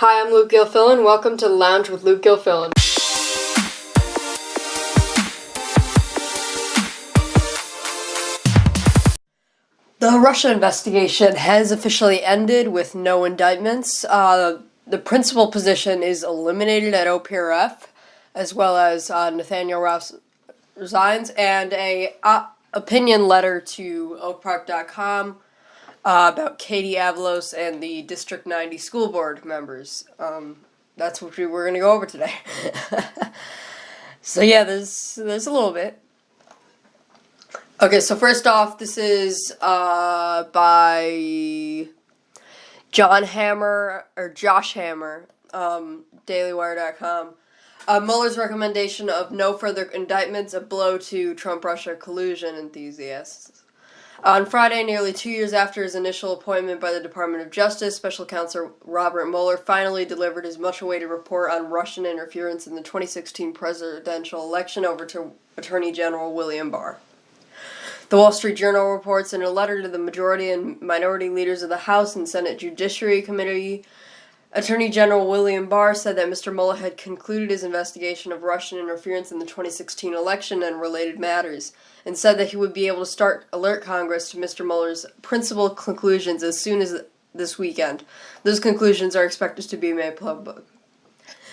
Hi, I'm Luke Gilfillan. Welcome to the Lounge with Luke Gilfillan. The Russia investigation has officially ended with no indictments. The principal position is eliminated at OPRF, as well as Nathaniel Rouse resigns, and a opinion letter to oakpark.com about Katie Avalos and the District 90 school board members. That's what we're going to go over today. So yeah, there's a little bit. Okay, so first off, this is by Josh Hammer, Dailywire.com. Mueller's recommendation of no further indictments, a blow to Trump-Russia collusion enthusiasts. On Friday, nearly 2 years after his initial appointment by the Department of Justice, Special Counsel Robert Mueller finally delivered his much-awaited report on Russian interference in the 2016 presidential election over to Attorney General William Barr. The Wall Street Journal reports in a letter to the majority and minority leaders of the House and Senate Judiciary Committee, Attorney General William Barr said that Mr. Mueller had concluded his investigation of Russian interference in the 2016 election and related matters, and said that he would be able to alert Congress to Mr. Mueller's principal conclusions as soon as this weekend. Those conclusions are expected to be made public.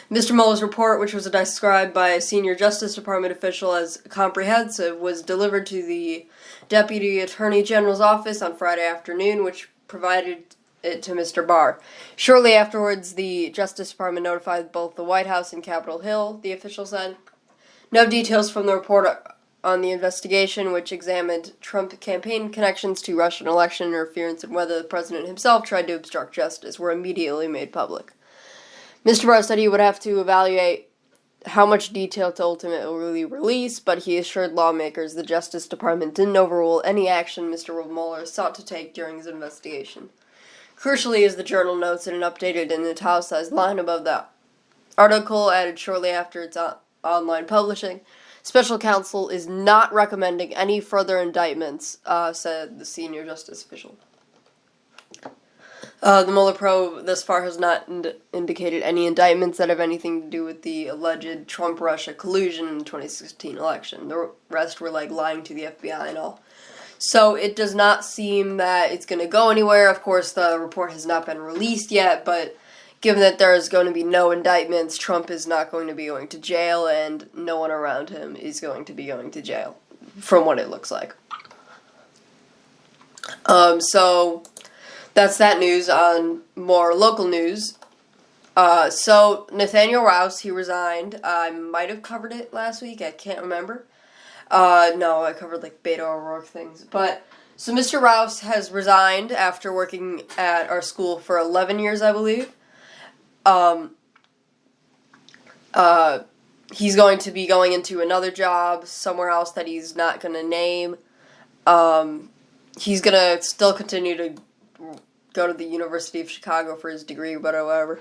Mr. Mueller's report, which was described by a senior Justice Department official as comprehensive, was delivered to the Deputy Attorney General's office on Friday afternoon, which provided it to Mr. Barr. Shortly afterwards, the Justice Department notified both the White House and Capitol Hill, the official said. No details from the report on the investigation, which examined Trump campaign connections to Russian election interference and whether the president himself tried to obstruct justice, were immediately made public. Mr. Barr said he would have to evaluate how much detail to ultimately release, but he assured lawmakers the Justice Department didn't overrule any action Mr. Mueller sought to take during his investigation. Crucially, as the Journal notes in an updated and italicized line above the article added shortly after its online publishing, Special Counsel is not recommending any further indictments, said the senior justice official. The Mueller probe thus far has not indicated any indictments that have anything to do with the alleged Trump-Russia collusion in the 2016 election. The rest were like lying to the FBI and all. So it does not seem that it's going to go anywhere. Of course, the report has not been released yet, but given that there is going to be no indictments, Trump is not going to be going to jail, and no one around him is going to be going to jail, from what it looks like. So that's that news. On more local news, so Nathaniel Rouse, he resigned. I might have covered it last week. I can't remember. No, I covered like Beto O'Rourke things. But so Mr. Rouse has resigned after working at our school for 11 years, I believe. He's going to be going into another job somewhere else that he's not going to name. He's going to still continue to go to the University of Chicago for his degree, but whatever.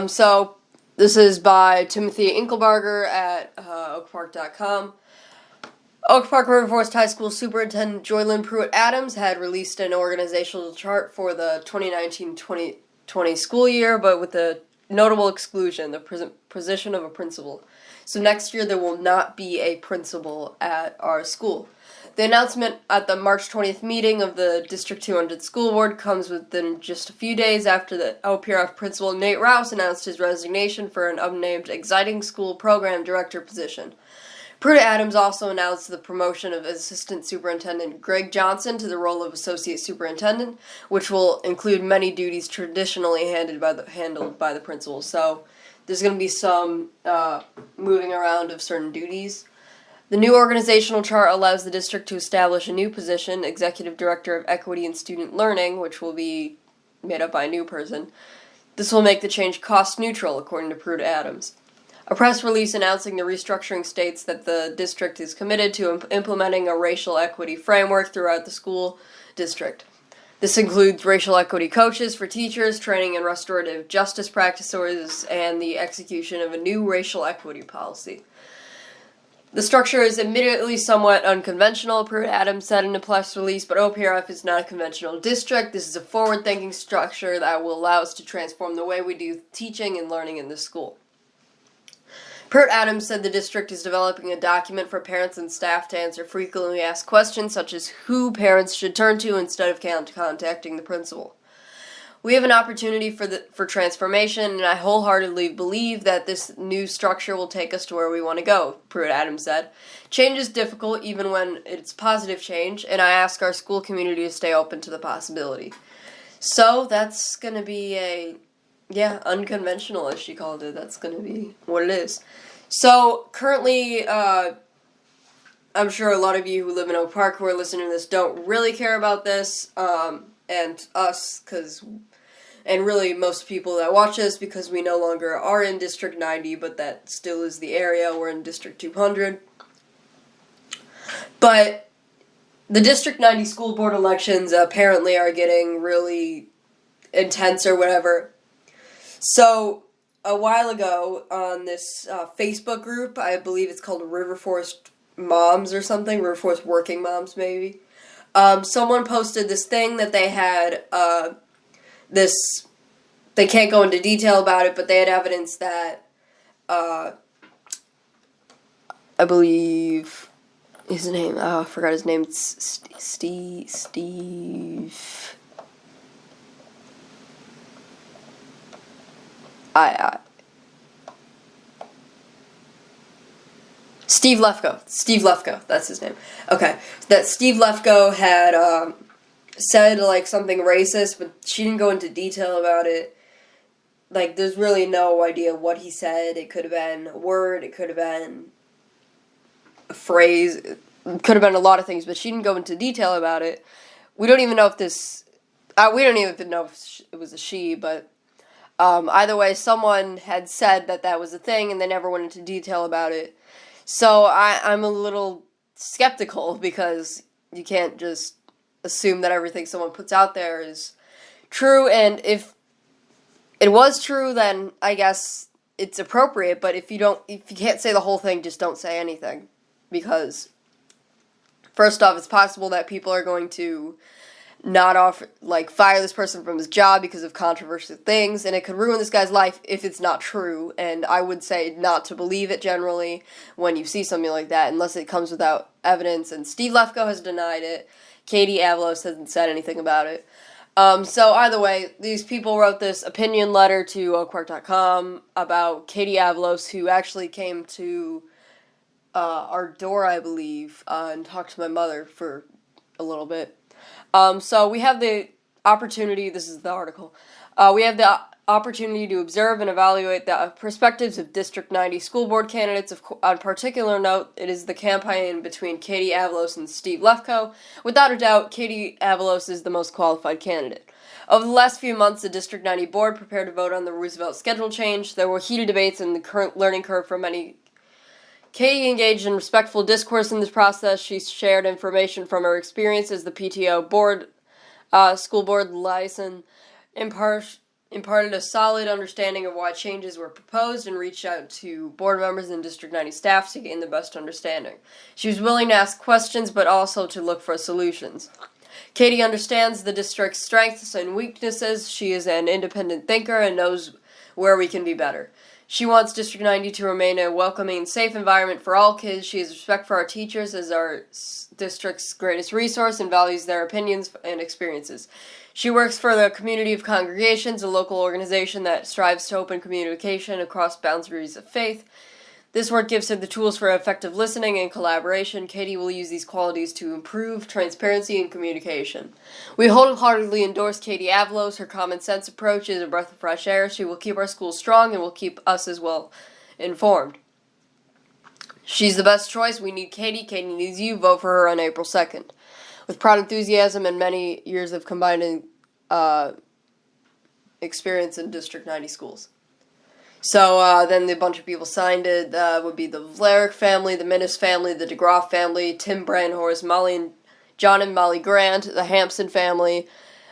So this is by Timothy Inkelbarger at oakpark.com. Oak Park River Forest High School Superintendent Joylyn Pruitt-Adams had released an organizational chart for the 2019-2020 school year, but with a notable exclusion, the position of a principal. So next year there will not be a principal at our school. The announcement at the March 20th meeting of the District 200 School Board comes within just a few days after the OPRF principal Nate Rouse announced his resignation for an unnamed exciting school program director position. Pruitt-Adams also announced the promotion of Assistant Superintendent Greg Johnson to the role of Associate Superintendent, which will include many duties traditionally handled by the principal. So there's going to be some moving around of certain duties. The new organizational chart allows the district to establish a new position, Executive Director of Equity and Student Learning, which will be made up by a new person. This will make the change cost neutral, according to Pruitt-Adams. A press release announcing the restructuring states that the district is committed to implementing a racial equity framework throughout the school district. This includes racial equity coaches for teachers, training in restorative justice practices, and the execution of a new racial equity policy. The structure is admittedly somewhat unconventional, Pruitt-Adams said in a press release, but OPRF is not a conventional district. This is a forward-thinking structure that will allow us to transform the way we do teaching and learning in the school. Pruitt-Adams said the district is developing a document for parents and staff to answer frequently asked questions, such as who parents should turn to instead of contacting the principal. We have an opportunity for transformation, and I wholeheartedly believe that this new structure will take us to where we want to go, Pruitt-Adams said. Change is difficult, even when it's positive change, and I ask our school community to stay open to the possibility. So, that's going to be unconventional, as she called it. That's going to be what it is. So, currently, I'm sure a lot of you who live in Oak Park who are listening to this don't really care about this, and us, and really most people that watch this, because we no longer are in District 90, but that still is the area. We're in District 200. But the District 90 school board elections apparently are getting really intense or whatever. So, a while ago on this Facebook group, I believe it's called River Forest Moms or something, River Forest Working Moms maybe, someone posted this thing that they had, they can't go into detail about it, but they had evidence that, I believe, his name, I forgot his name, it's Steve, Steve Lefko, that's his name. Okay, that Steve Lefko had said like something racist, but she didn't go into detail about it. Like, there's really no idea what he said. It could have been a word, it could have been a phrase, it could have been a lot of things, but she didn't go into detail about it. We don't even know if this, we don't even know if it was a she, but either way, someone had said that that was a thing, and they never went into detail about it. So I'm a little skeptical, because you can't just assume that everything someone puts out there is true, and if it was true, then I guess it's appropriate, but if you can't say the whole thing, just don't say anything, because first off, it's possible that people are going to fire this person from his job because of controversial things, and it could ruin this guy's life if it's not true, and I would say not to believe it generally when you see something like that, unless it comes without evidence, and Steve Lefko has denied it. Katie Avalos hasn't said anything about it. So either way, these people wrote this opinion letter to oakpark.com about Katie Avalos, who actually came to our door, I believe, and talked to my mother for a little bit. So we have the opportunity, this is the article, we have the opportunity to observe and evaluate the perspectives of District 90 school board candidates. On particular note, it is the campaign between Katie Avalos and Steve Lefko. Without a doubt, Katie Avalos is the most qualified candidate. Over the last few months, the District 90 board prepared to vote on the Roosevelt schedule change. There were heated debates and the current learning curve for many. Katie engaged in respectful discourse in this process. She shared information from her experience as the PTO board, school board liaison, imparted a solid understanding of why changes were proposed, and reached out to board members and District 90 staff to gain the best understanding. She was willing to ask questions, but also to look for solutions. Katie understands the district's strengths and weaknesses. She is an independent thinker and knows where we can be better. She wants District 90 to remain a welcoming and safe environment for all kids. She has respect for our teachers as our district's greatest resource and values their opinions and experiences. She works for the Community of Congregations, a local organization that strives to open communication across boundaries of faith. This work gives her the tools for effective listening and collaboration. Katie will use these qualities to improve transparency and communication. We wholeheartedly endorse Katie Avalos. Her common sense approach is a breath of fresh air. She will keep our schools strong and will keep us as well informed. She's the best choice. We need Katie. Katie needs you. Vote for her on April 2nd. With proud enthusiasm and many years of combined experience in District 90 schools. So then a bunch of people signed it. Would be the Vlaric family, the Minnis family, the DeGroff family, Tim Brandhorst, John and Molly Grant, the Hampson family,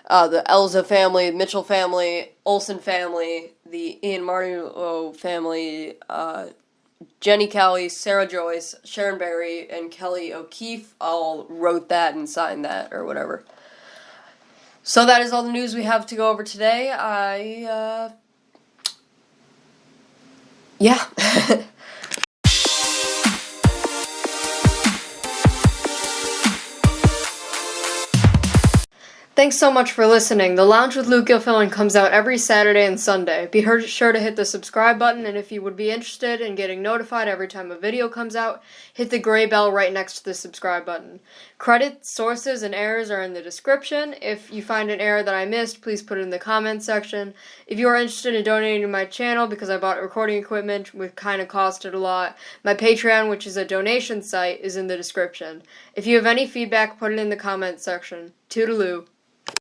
the Elza family, Mitchell family, Olson family, the Ian Martineau family, Jenny Kelly, Sarah Joyce, Sharon Berry, and Kelly O'Keefe all wrote that and signed that or whatever. So that is all the news we have to go over today. Yeah. Thanks so much for listening. The Lounge with Luke Gilfillan comes out every Saturday and Sunday. Be sure to hit the subscribe button, and if you would be interested in getting notified every time a video comes out, hit the gray bell right next to the subscribe button. Credits, sources, and errors are in the description. If you find an error that I missed, please put it in the comments section. If you are interested in donating to my channel, because I bought recording equipment, which kind of costed a lot, my Patreon, which is a donation site, is in the description. If you have any feedback, put it in the comments section. Toodaloo.